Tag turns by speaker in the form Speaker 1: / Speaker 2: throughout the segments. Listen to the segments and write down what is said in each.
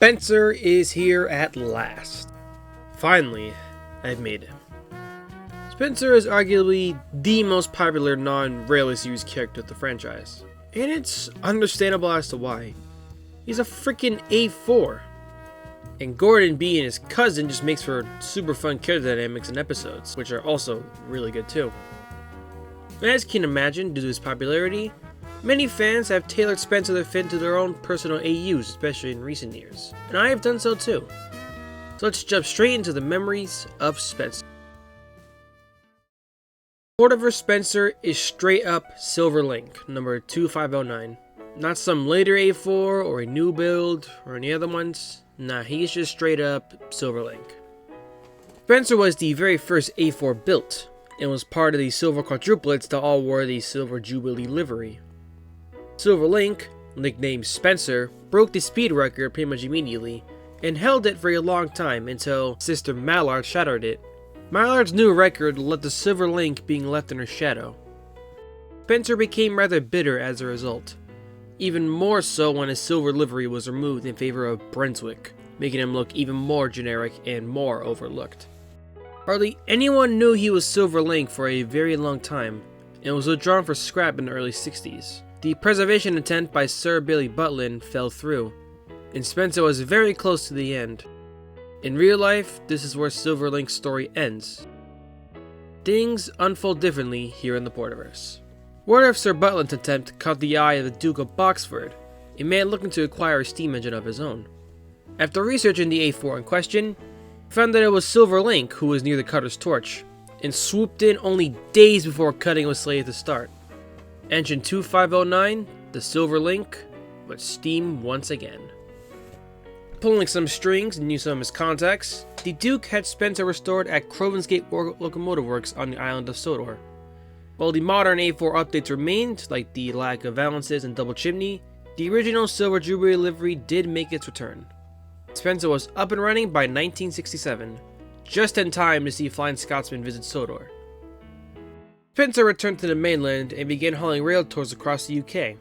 Speaker 1: Spencer is here at last. Finally, I've made him. Spencer is arguably the most popular non-rarely used character of the franchise, and it's understandable as to why. He's a freaking A4, and Gordon being his cousin just makes for super fun character dynamics and episodes, which are also really good too. And as you can imagine, due to his popularity, many fans have tailored Spencer the fit to their own personal AUs, especially in recent years, and I have done so too. So let's jump straight into the memories of Spencer. Porterverse Spencer is straight up Silver Link, number 2509. Not some later A4 or a new build or any other ones. Nah, he's just straight up Silver Link. Spencer was the very first A4 built, and was part of the Silver Quadruplets that all wore the Silver Jubilee livery. Silver Link, nicknamed Spencer, broke the speed record pretty much immediately, and held it for a long time until Sister Mallard shattered it. Mallard's new record led to Silver Link being left in her shadow. Spencer became rather bitter as a result, even more so when his silver livery was removed in favor of Brunswick, making him look even more generic and more overlooked. Hardly anyone knew he was Silver Link for a very long time, and was withdrawn for scrap in the early 60s. The preservation attempt by Sir Billy Butlin fell through, and Spencer was very close to the end. In real life, this is where Silver Link's story ends. Things unfold differently here in the Porterverse. Word of Sir Butlin's attempt caught the eye of the Duke of Boxford, a man looking to acquire a steam engine of his own. After researching the A4 in question, he found that it was Silver Link who was near the cutter's torch, and swooped in only days before cutting was slated to start. Engine 2509, the Silver Link, would steam once again. Pulling some strings and using some of his contacts, the Duke had Spencer restored at Crovansgate Locomotive Works on the island of Sodor. While the modern A4 updates remained, like the lack of valances and double chimney, the original Silver Jubilee livery did make its return. Spencer was up and running by 1967, just in time to see Flying Scotsman visit Sodor. Spencer returned to the mainland and began hauling rail tours across the UK.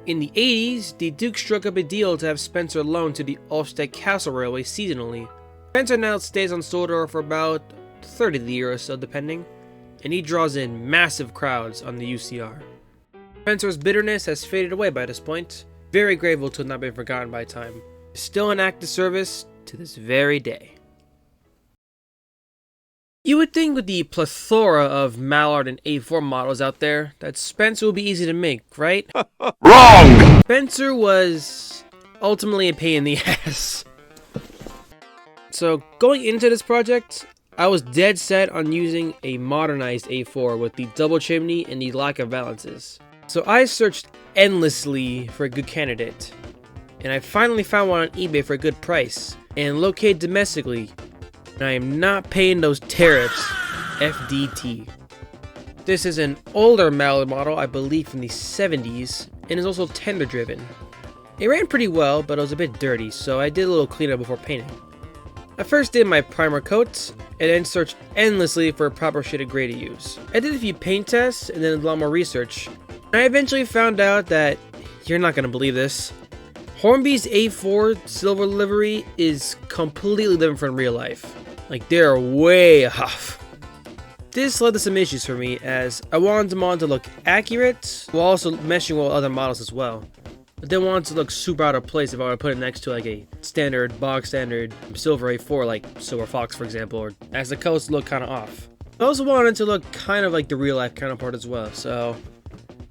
Speaker 1: In the 80s, the Duke struck up a deal to have Spencer loaned to the Ulfstead Castle Railway seasonally. Spencer now stays on Sodor for about 30 of the year or so depending, and he draws in massive crowds on the UCR. Spencer's bitterness has faded away by this point, very grateful to have not been forgotten by time. Still in active service to this very day. You would think with the plethora of Mallard and A4 models out there, that Spencer would be easy to make, right?
Speaker 2: Wrong!
Speaker 1: Spencer was ultimately a pain in the ass. So going into this project, I was dead set on using a modernized A4 with the double chimney and the lack of valances. So I searched endlessly for a good candidate, and I finally found one on eBay for a good price, and located domestically. And I am not paying those tariffs, FDT. This is an older Mallard model, I believe from the 70s, and is also tender driven. It ran pretty well, but it was a bit dirty, so I did a little cleanup before painting. I first did my primer coat, and then searched endlessly for a proper shaded gray to use. I did a few paint tests, and then a lot more research. And I eventually found out that, you're not going to believe this, Hornby's A4 silver livery is completely different from real life. Like, they're way off. This led to some issues for me, as I wanted them all to look accurate, while also meshing with other models as well. But didn't want it to look super out of place if I were to put it next to like a standard, bog standard silver A4 like Silver Fox for example, or as the colors look kind of off. I also wanted it to look kind of like the real life counterpart as well, so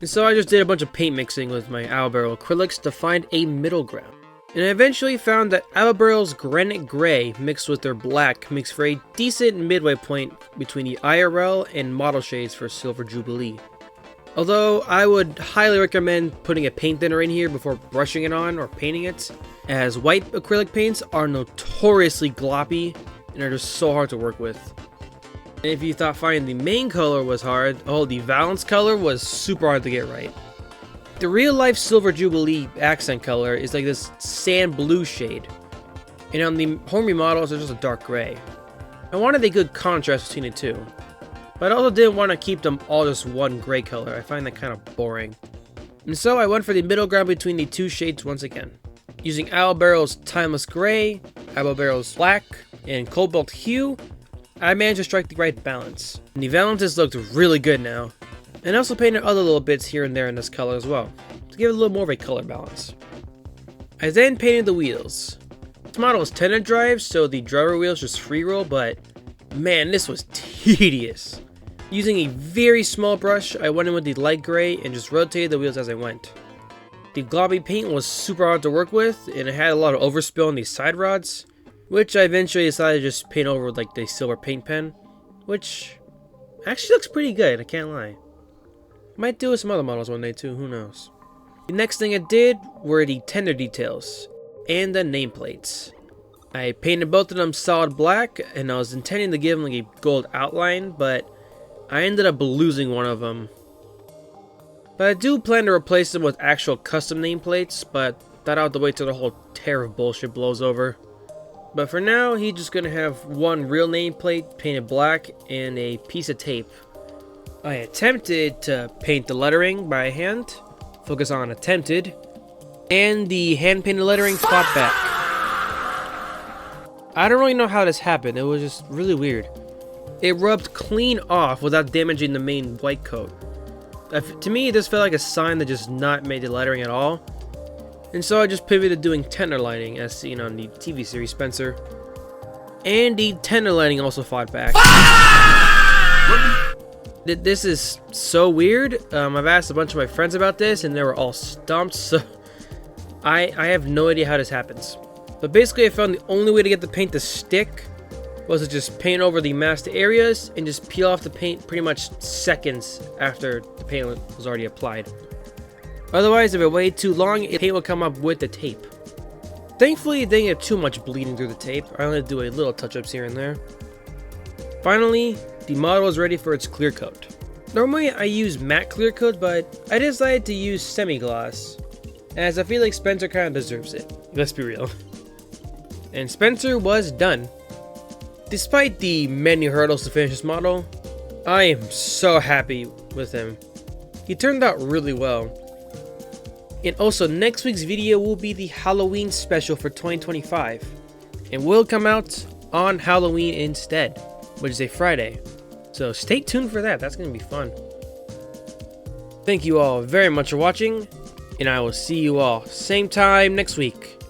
Speaker 1: I just did a bunch of paint mixing with my Albarrel acrylics to find a middle ground. And I eventually found that Albarrel's Granite Gray mixed with their black makes for a decent midway point between the IRL and model shades for Silver Jubilee. Although I would highly recommend putting a paint thinner in here before brushing it on or painting it, as white acrylic paints are notoriously gloppy and are just so hard to work with. And if you thought finding the main color was hard, the valance color was super hard to get right. The real-life Silver Jubilee accent color is like this sand blue shade, and on the Hornby models it's just a dark gray. I wanted a good contrast between the two, but I also didn't want to keep them all just one gray color. I find that kind of boring. And so I went for the middle ground between the two shades once again. Using Owlbarrel's Timeless Gray, Owlbarrel's Black, and Cobalt Hue, I managed to strike the right balance. And the valances looked really good now. And I also painted other little bits here and there in this color as well, to give it a little more of a color balance. I then painted the wheels. This model is tender drive, so the driver wheels just free roll, but man, this was tedious. Using a very small brush, I went in with the light gray and just rotated the wheels as I went. The globby paint was super hard to work with, and it had a lot of overspill on these side rods, which I eventually decided to just paint over with like the silver paint pen, which actually looks pretty good, I can't lie. Might do with some other models one day too, who knows. The next thing I did were the tender details and the nameplates. I painted both of them solid black, and I was intending to give them like a gold outline, but I ended up losing one of them. But I do plan to replace them with actual custom nameplates, but that out the way till the whole tear of bullshit blows over. But for now, he's just gonna have one real nameplate painted black and a piece of tape. I attempted to paint the lettering by hand, focus on attempted, and the hand painted lettering fought back. I don't really know how this happened, it was just really weird. It rubbed clean off without damaging the main white coat. To me, this felt like a sign that just not made the lettering at all. And so I just pivoted to doing tender lighting, as seen on the TV series Spencer. And the tender lighting also fought back. This is so weird. I've asked a bunch of my friends about this, and they were all stumped, so I have no idea how this happens. But basically, I found the only way to get the paint to stick was to just paint over the masked areas and just peel off the paint pretty much seconds after the paint was already applied. Otherwise, if it waited too long, the paint would come up with the tape. Thankfully, it didn't get too much bleeding through the tape. I only do a little touch-ups here and there. Finally, the model is ready for its clear coat. Normally, I use matte clear coat, but I decided to use semi-gloss, as I feel like Spencer kind of deserves it. Let's be real. And Spencer was done. Despite the many hurdles to finish this model, I am so happy with him. He turned out really well. And also, next week's video will be the Halloween special for 2025. And will come out on Halloween instead, which is a Friday. So stay tuned for that, that's going to be fun. Thank you all very much for watching, and I will see you all same time next week.